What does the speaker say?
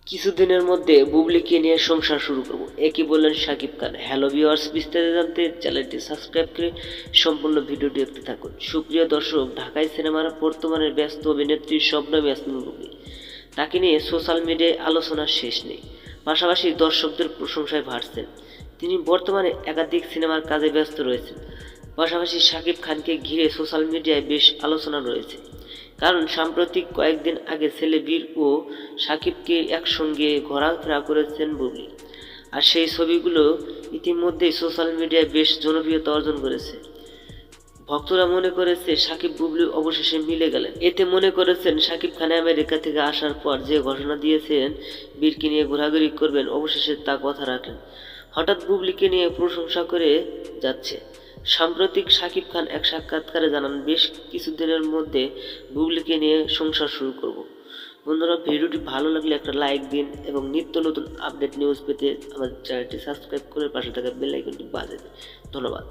কিছুদিনের মধ্যে বুবলিকে নিয়ে সংসার শুরু করব, একই বললেন শাকিব খান। হ্যালো ভিউয়ার্স, বিস্তারিত জানতে চ্যানেলটি সাবস্ক্রাইব করে সম্পূর্ণ ভিডিওটি দেখতে থাকুন। সুপ্রিয় দর্শক, ঢাকাই সিনেমার বর্তমানের ব্যস্ত অভিনেত্রী শবনম ইয়াসমিন বুবলি, তাকে নিয়ে সোশ্যাল মিডিয়ায় আলোচনার শেষ নেই। পাশাপাশি দর্শকদের প্রশংসায় ভাসছেন। তিনি বর্তমানে একাধিক সিনেমার কাজে ব্যস্ত রয়েছেন। পাশাপাশি শাকিব খানকে ঘিরে সোশ্যাল মিডিয়ায় বেশ আলোচনা রয়েছে, কারণ সাম্প্রতিক কয়েকদিন আগে ছেলে বীর ও শাকিবকে একসঙ্গে ঘোরাফেরা করেছেন বুবলি। আর সেই ছবিগুলো ইতিমধ্যেই সোশ্যাল মিডিয়ায় বেশ জনপ্রিয়তা অর্জন করেছে। ভক্তরা মনে করেছে শাকিব বুবলি অবশেষে মিলে গেলেন। এতে মনে করেছেন শাকিব খান আমেরিকা থেকে আসার পর যে ঘোষণা দিয়েছেন বীরকে নিয়ে ঘোরাঘুরি করবেন, অবশেষে তা কথা রাখলেন। হঠাৎ বুবলিকে নিয়ে প্রশংসা করে যাচ্ছে। সাম্প্রতিক শাকিব খান এক সাক্ষাৎকারে জানান, বেশ কিছুদিনের মধ্যে বুবলিকে নিয়ে সংসার শুরু করব। বন্ধুরা, ভিডিওটি ভালো লাগলে একটা লাইক দিন এবং নিত্য নতুন আপডেট নিউজ পেতে আমাদের চ্যানেলটি সাবস্ক্রাইব করে পাশে থাকা বেল আইকনটি বাজিয়ে দিন। ধন্যবাদ।